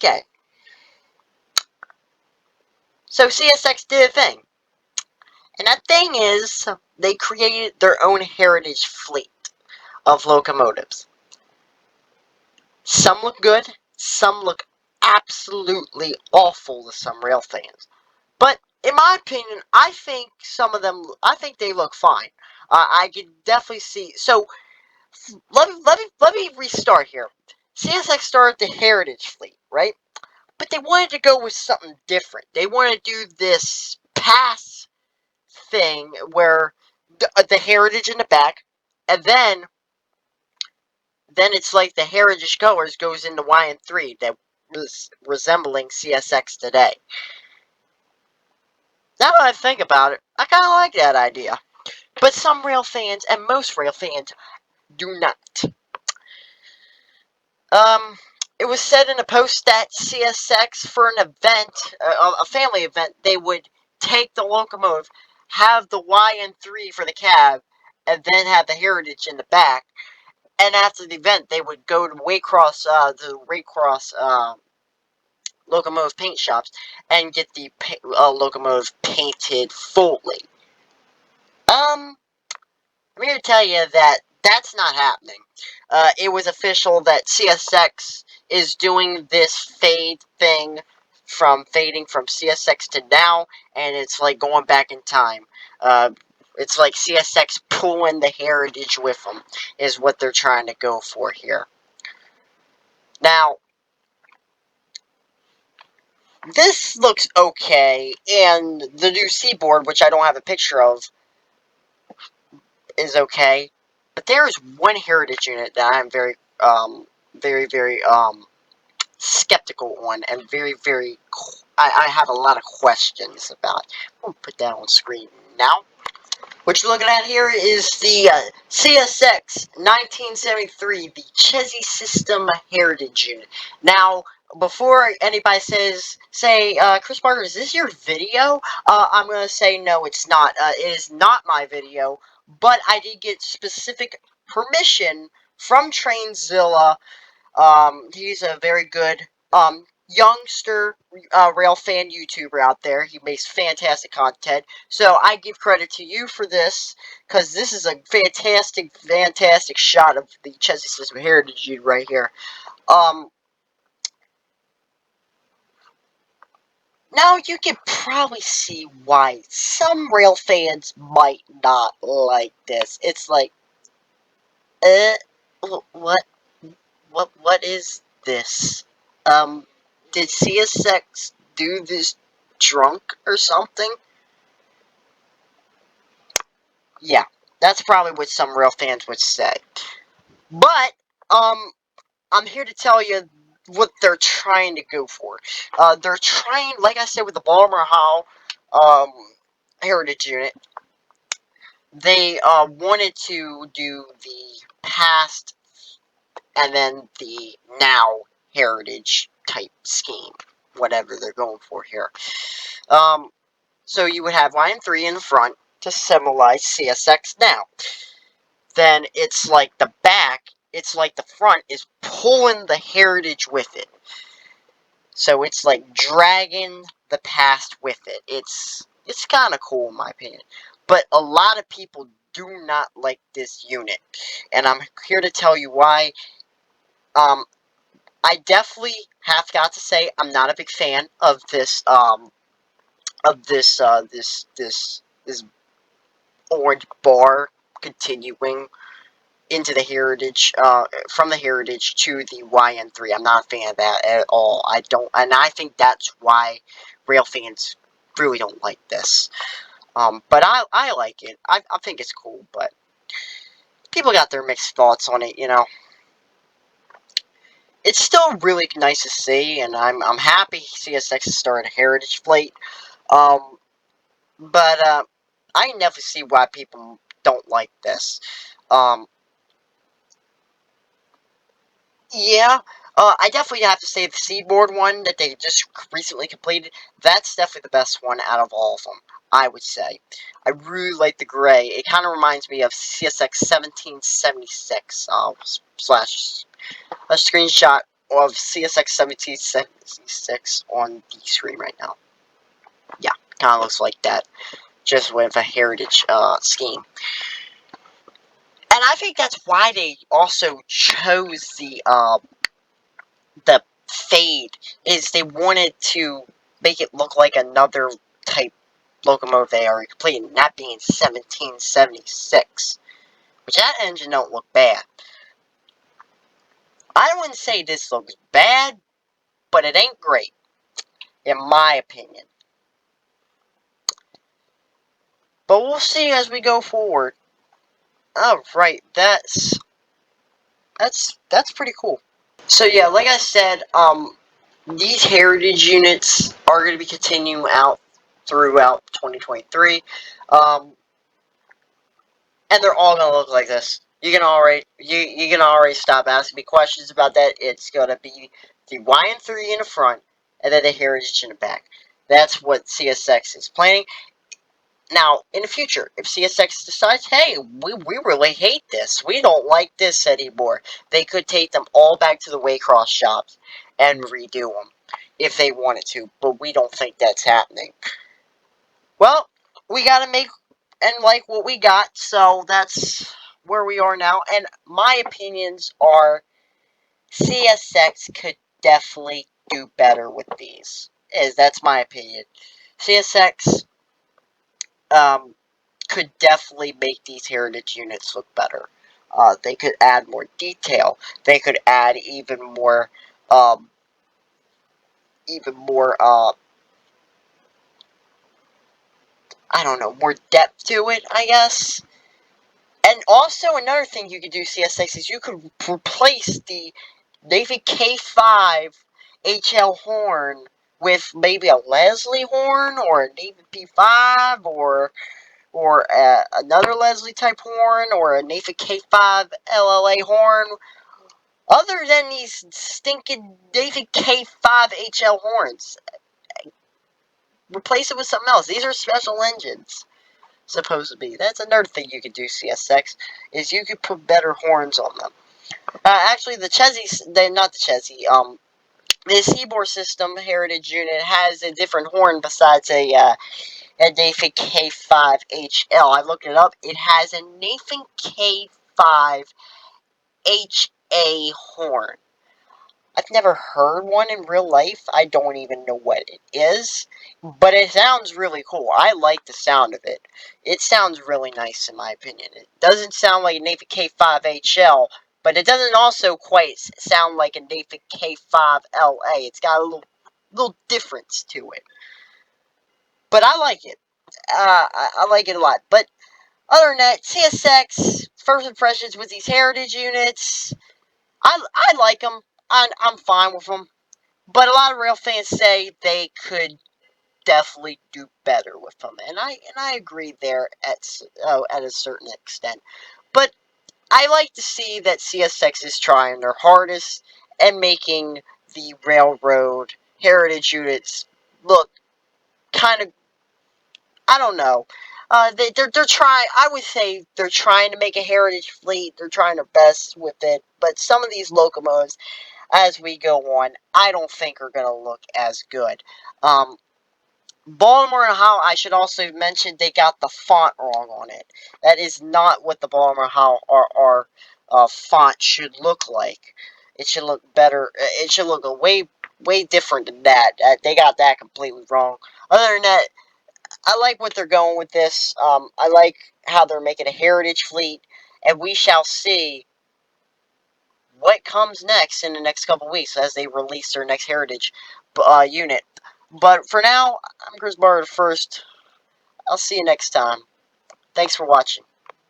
Okay. So CSX did a thing. And that thing is, they created their own heritage fleet of locomotives. Some look good, some look absolutely awful to some rail fans. But in my opinion, I think some of them, I think they look fine. I can definitely see. So let me restart here. CSX started the Heritage Fleet, right? But they wanted to go with something different. They wanted to do this pass thing where the heritage in the back, and then it's like the heritage colors goes into Y&3 that was resembling CSX today. Now that I think about it, I kind of like that idea. But some rail fans, and most rail fans, do not. Um, it was said in a post that CSX, for an event, a family event, they would take the locomotive, have the Y&3 for the cab, and then have the heritage in the back. And after the event, they would go to Waycross locomotive paint shops and get the locomotive painted fully. I'm here to tell you that that's not happening. It was official that CSX is doing this fade thing from fading from CSX to now, and it's like going back in time. It's like CSX pulling the heritage with them, is what they're trying to go for here. Now, this looks okay, and the new Seaboard, which I don't have a picture of, is okay. But there is one heritage unit that I'm very, skeptical on, and I have a lot of questions about. I'll put that on screen now. What you're looking at here is the CSX 1973, the Chessie System Heritage Unit. Now, before anybody Chris Barker, is this your video? I'm going to say no, it's not. It is not my video, but I did get specific permission from Zilla. He's a very good youngster rail fan YouTuber out there. He makes fantastic content. So I give credit to you for this, because this is a fantastic shot of the Chessie System Heritage Unit right here. Now you can probably see why some rail fans might not like this. It's like, uh, what what is this? Did CSX do this drunk or something? Yeah, that's probably what some real fans would say. But, I'm here to tell you what they're trying to go for. They're trying, like I said, with the Balmer Hall, Heritage Unit, they, wanted to do the past and then the now heritage type scheme, whatever they're going for here. So you would have line 3 in the front to symbolize CSX now. Then it's like the back, it's like the front is pulling the heritage with it. So it's like dragging the past with it. It's kind of cool in my opinion. But a lot of people do not like this unit. And I'm here to tell you why. I definitely have got to say I'm not a big fan of this this orange bar continuing into the heritage, from the heritage to the YN3. I'm not a fan of that at all. I don't, and I think that's why rail fans really don't like this. But I like it. I think it's cool, but people got their mixed thoughts on it, you know. It's still really nice to see, and I'm happy CSX has started a heritage fleet. Um, but I never see why people don't like this. Um, yeah, I definitely have to say the Seaboard one that they just recently completed, that's definitely the best one out of all of them, I would say. I really like the gray. It kind of reminds me of CSX 1776, slash a screenshot of CSX 1776 on the screen right now. Yeah, kind of looks like that, just with a heritage scheme. And I think that's why they also chose the fade, is they wanted to make it look like another type locomotive they already completed, and that being 1776, which that engine don't look bad. I wouldn't say this looks bad, but it ain't great, in my opinion. But we'll see as we go forward. Oh, right, that's pretty cool. So yeah, like I said, these heritage units are going to be continuing out throughout 2023, and they're all going to look like this. You can already stop asking me questions about that. It's going to be the YN3 in the front, and then the heritage in the back. That's what CSX is planning. Now, in the future, if CSX decides, hey, we really hate this, we don't like this anymore, they could take them all back to the Waycross shops and redo them if they wanted to, but we don't think that's happening. Well, we gotta make and like what we got, so that's where we are now, and my opinions are CSX could definitely do better with these. That's my opinion. CSX, could definitely make these heritage units look better. They could add more detail. They could add um, even more, I don't know, more depth to it, I guess. And also another thing you could do, CSX, is you could replace the Navy K5 HL horn with maybe a Leslie horn or a Navy P5 or another Leslie type horn, or a Navy K5 LLA horn, other than these stinking Navy K5 HL horns. Replace it with something else. These are special engines, supposed to be. That's another thing you could do, CSX, is you could put better horns on them. Actually, the Chessie, not the Chessie, the Seaboard System Heritage Unit has a different horn besides a Nathan K5HL. I looked it up. It has a Nathan K5HA horn. I've never heard one in real life. I don't even know what it is. But it sounds really cool. I like the sound of it. It sounds really nice in my opinion. It doesn't sound like a Nathan K5HL, but it doesn't also quite sound like a Nathan K5LA. It's got a little difference to it. But I like it. I like it a lot. But other than that, CSX, first impressions with these heritage units, I like them. I'm fine with them. But a lot of rail fans say they could definitely do better with them, and I agree there at a certain extent. But I like to see that CSX is trying their hardest and making the railroad heritage units look kind of, I don't know. They're trying. I would say they're trying to make a heritage fleet. They're trying their best with it. But some of these locomotives, as we go on, I don't think are going to look as good. Baltimore and Ohio, I should also mention, they got the font wrong on it. That is not what the Baltimore and Ohio font should look like. It should look better. It should look way different than that. They got that completely wrong. Other than that, I like what they're going with this. I like how they're making a heritage fleet, and we shall see what comes next in the next couple weeks as they release their next heritage unit. But for now, I'm Chris Barr the First. I'll see you next time. Thanks for watching.